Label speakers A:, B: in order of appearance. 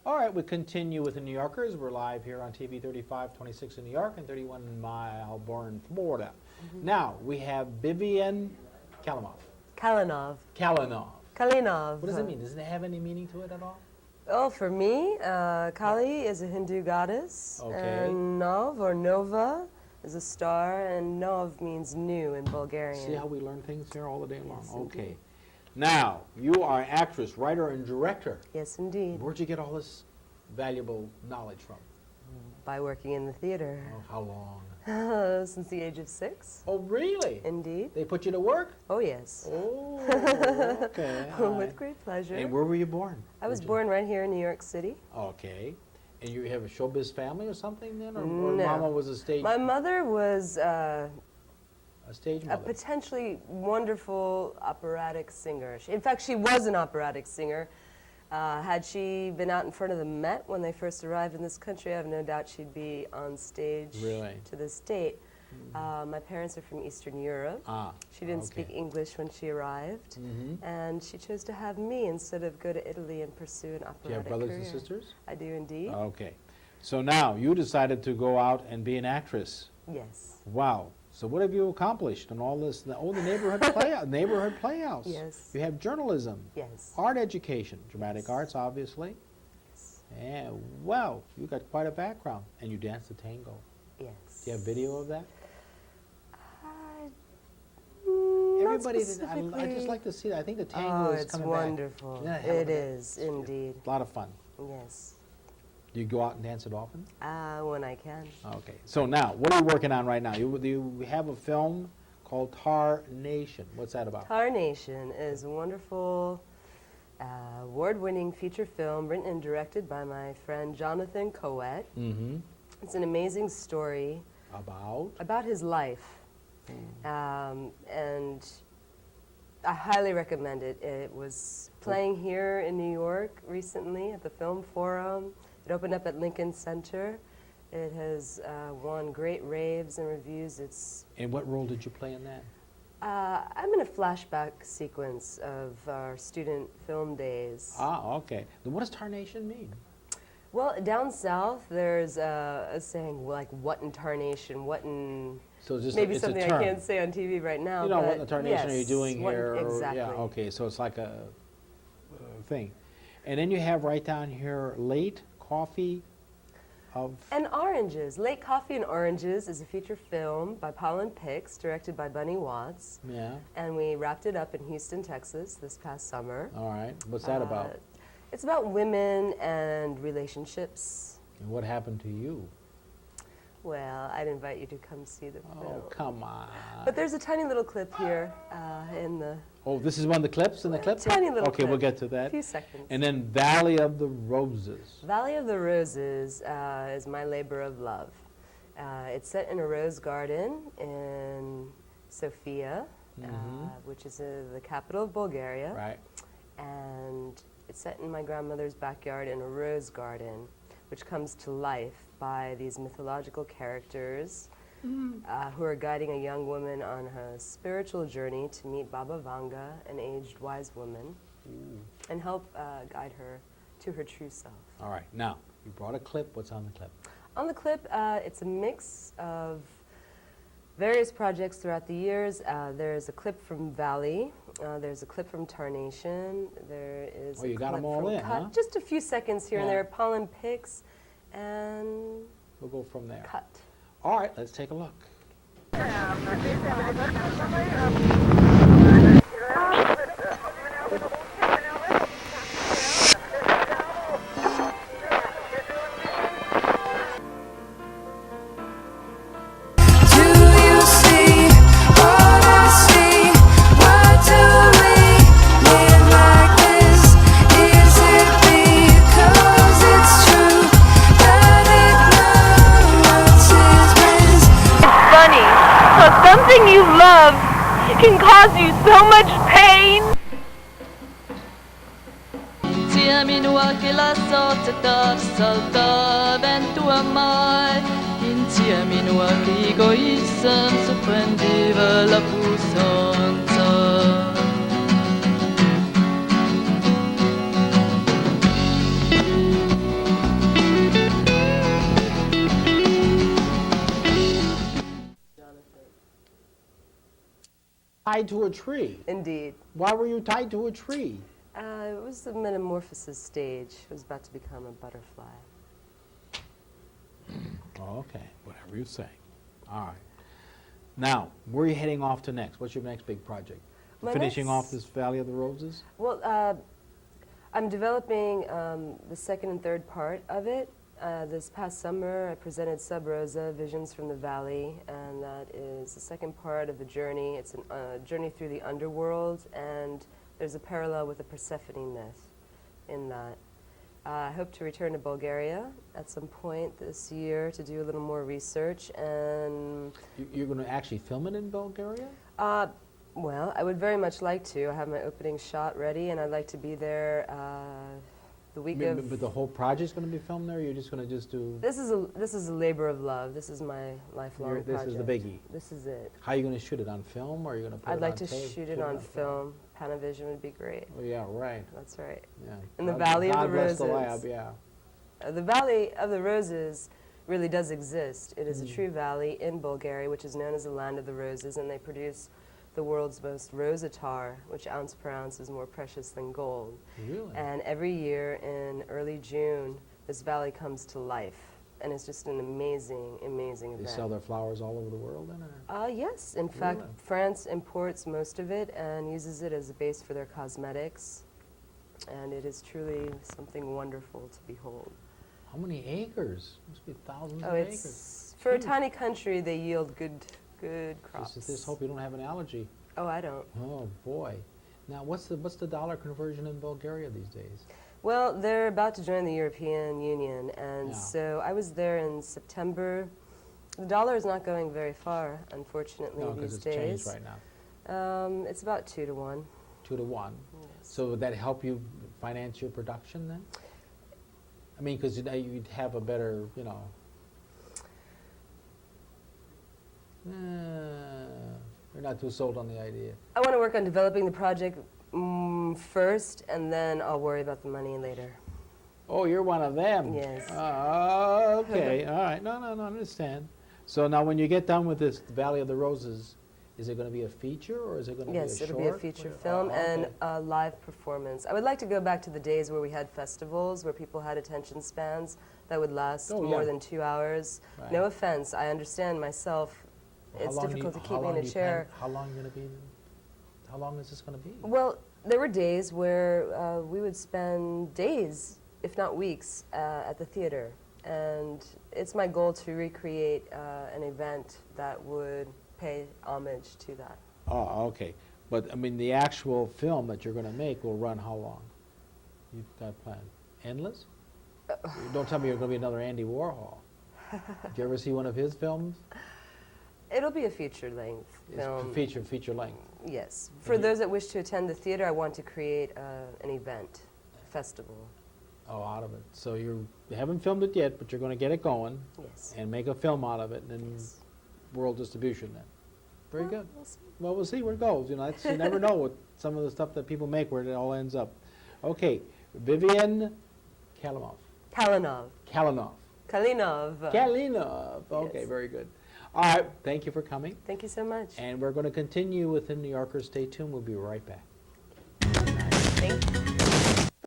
A: All right, we continue with the New Yorkers. We're live here on TV 35, 26 in New York and 31 in Melbourne, Florida. Now, we have Vivian Kalinov.
B: Kalinov.
A: Kalinov.
B: Kalinov.
A: What does it mean? Does it have any meaning to it at all?
B: Oh, for me, Kali is a Hindu goddess.
A: Okay.
B: And Nov, or Nova, is a star, and Nov means new in Bulgarian.
A: See how we learn things here all the day long?
B: Yes,
A: Okay.
B: indeed.
A: Now, you are an actress, writer, and director.
B: Yes, indeed.
A: Where'd you get all this valuable knowledge from?
B: By working in the theater.
A: Oh, how long?
B: Since the age of 6.
A: Oh, really?
B: Indeed.
A: They put you to work?
B: Oh, yes.
A: Oh, okay.
B: With great pleasure.
A: And where were you born?
B: I was born right here in New York City.
A: Okay. And you have a showbiz family or something then? Or
B: No.
A: Mama was a stage
B: My mother was
A: a stage
B: a
A: mother?
B: potentially wonderful operatic singer. In fact, she was an operatic singer. Had she been out in front of the Met when they first arrived in this country, I have no doubt she'd be on stage
A: Really?
B: to this date. My parents are from Eastern Europe.
A: Ah,
B: She didn't speak English when she arrived, and she chose to have me instead of go to Italy and pursue an operatic
A: Do you have brothers
B: career.
A: and sisters?
B: I do indeed.
A: Okay. So now, you decided to go out and be an actress.
B: Yes.
A: Wow. So what have you accomplished in all this? Oh, the neighborhood neighborhood playhouse.
B: Yes.
A: You have journalism.
B: Yes.
A: Art education, dramatic
B: Yes.
A: arts, obviously.
B: Yes.
A: And wow, you got quite a background. And you dance the tango.
B: Yes.
A: Do you have video of that?
B: Everybody
A: I just like to see that. I think the tango
B: Oh,
A: is
B: it's
A: coming
B: wonderful.
A: back. Isn't that
B: It
A: hell of a
B: is, indeed.
A: A lot of fun.
B: Yes.
A: Do you go out and dance it often?
B: When I can.
A: Okay. So now, what are you working on right now? You have a film called Tar Nation. What's that about?
B: Tar Nation is a wonderful, award-winning feature film written and directed by my friend Jonathan Coet.
A: Mm-hmm.
B: It's an amazing story
A: About?
B: his life. And I highly recommend it. It was playing here in New York recently at the Film Forum. It opened up at Lincoln Center. It has won great raves and reviews.
A: And what role did you play in that?
B: I'm in a flashback sequence of our student film days.
A: Ah, okay. Then what does Tar Nation mean?
B: Well, down south, there's a saying like, what in tarnation, what in...
A: So it's just
B: Maybe
A: it's
B: something
A: a
B: I
A: term.
B: can't say on TV right now.
A: You know
B: but
A: what the tarnation are you
B: yes,
A: doing
B: what-
A: here?
B: Exactly.
A: Yeah, okay, so it's like a thing. And then you have right down here, Late Coffee of...
B: And Oranges. Late Coffee and Oranges is a feature film by Pollen Pix, directed by Bunny Watts.
A: Yeah,
B: And we wrapped it up in Houston, Texas this past summer.
A: all right. What's that about?
B: It's about women and relationships.
A: And what happened to you?
B: Well, I'd invite you to come see the film.
A: Oh, come on.
B: But there's a tiny little clip here in the
A: Oh, this is one of the clips in the clip?
B: tiny little
A: Okay,
B: clip.
A: we'll get to
B: A
A: that.
B: few seconds.
A: And then Valley of the Roses.
B: Valley of the Roses is my labor of love. It's set in a rose garden in Sofia, which is the capital of Bulgaria.
A: Right.
B: And it's set in my grandmother's backyard in a rose garden, which comes to life by these mythological characters who are guiding a young woman on a spiritual journey to meet Baba Vanga, an aged wise woman, and help guide her to her true self.
A: All right. Now, you brought a clip. What's on the clip?
B: On the clip, it's a mix of various projects throughout the years. There's a clip from Valley. There's a clip from Tar Nation. There is
A: Oh,
B: a
A: you got
B: clip
A: 'em all
B: from
A: in,
B: Cut.
A: huh?
B: Just a few seconds here and
A: Yeah.
B: there. Pollen Pix and
A: We'll go from there.
B: Cut.
A: All right, let's take a look.
C: Something you love can cause you so much pain.
D: Insieme che la sorte salta vento a mai. Insieme l'egoismo sorprendeva la puissance.
A: tied to a tree.
B: Indeed.
A: Why were you tied to a tree?
B: It was the metamorphosis stage. It was about to become a butterfly.
A: Oh, okay, whatever you say. All right. Now, where are you heading off to next? What's your next big project?
B: My
A: Finishing
B: next-
A: off this Valley of the Roses?
B: Well, I'm developing the second and third part of it. This past summer, I presented Sub Rosa, Visions from the Valley, and that is the second part of the journey. It's a journey through the underworld, and there's a parallel with the Persephone myth in that. I hope to return to Bulgaria at some point this year to do a little more research, and
A: You're going to actually film it in Bulgaria?
B: well, I would very much like to. I have my opening shot ready, and I'd like to be there the week of.
A: But the whole project's going to be filmed there, or you're just going to just do...
B: This is a labor of love. This is my lifelong
A: This
B: project.
A: is the biggie.
B: This is it.
A: How are you going to shoot it, on film, or are you going to put it
B: I'd
A: on
B: like to
A: tape?
B: shoot it on film. Panavision would be great.
A: Oh, yeah, right.
B: That's right.
A: Yeah.
B: In the Valley of
A: God
B: the
A: bless the
B: Roses.
A: lab, yeah.
B: The Valley of the Roses really does exist. It is a true valley in Bulgaria, which is known as the Land of the Roses, and they produce the world's most rosatar, which ounce per ounce is more precious than gold.
A: Really?
B: And every year in early June, this valley comes to life, and it's just an amazing, amazing
A: They
B: event.
A: sell their flowers all over the world, then? Or?
B: Yes, in fact,
A: Really?
B: France imports most of it and uses it as a base for their cosmetics, and it is truly something wonderful to behold.
A: How many acres? Must be thousands
B: Oh,
A: of acres.
B: it's for a
A: Huge.
B: tiny country, they yield good crops.
A: Just hope you don't have an allergy.
B: Oh, I don't.
A: Oh boy! Now, what's the dollar conversion in Bulgaria these days?
B: Well, they're about to join the European Union, and
A: Yeah.
B: so I was there in September. The dollar is not going very far, unfortunately,
A: No, because
B: these
A: it's
B: days.
A: changed right now,
B: It's about 2 to 1.
A: 2 to 1.
B: Yes.
A: So would that help you finance your production then? I mean, because you'd have a better, you know. You're not too sold on the idea.
B: I want to work on developing the project first, and then I'll worry about the money later.
A: Oh, you're one of them.
B: Yes.
A: Okay. All right. No, I understand. So now, when you get done with this Valley of the Roses, is it going to be a feature, or is it going to
B: Yes,
A: be a short?
B: it'll be a feature film and
A: okay.
B: a live performance. I would like to go back to the days where we had festivals, where people had attention spans that would last
A: Oh,
B: more
A: yeah.
B: than 2 hours.
A: Right.
B: No offense, I understand myself.
A: How
B: It's
A: long do
B: difficult to
A: how
B: keep me
A: long
B: in
A: do
B: a
A: you
B: chair.
A: plan- How long going to be? How long is this going to be?
B: Well, there were days where we would spend days, if not weeks, at the theater. And it's my goal to recreate an event that would pay homage to that.
A: Oh, okay. But I mean, the actual film that you're going to make will run how long? You've got planned endless? Don't tell me you're going to be another Andy Warhol. Did you ever see one of his films?
B: It'll be a feature-length
A: It's
B: film.
A: feature length.
B: Yes. For those that wish to attend the theater, I want to create an event, a festival.
A: Oh, out of it. So you haven't filmed it yet, but you're going to get it going
B: Yes.
A: and make a film out of it, and then
B: Yes.
A: world distribution then. Very good.
B: We'll see.
A: Well, we'll see where it goes. You know, you never know what some of the stuff that people make, where it all ends up. Okay, Vivian Kalinov.
B: Kalinov.
A: Kalinov.
B: Kalinov.
A: Kalinov. Okay,
B: Yes.
A: very good. All right, thank you for coming.
B: Thank you so much.
A: And we're going to continue with the New Yorker. Stay tuned. We'll be right back.
B: Thank you.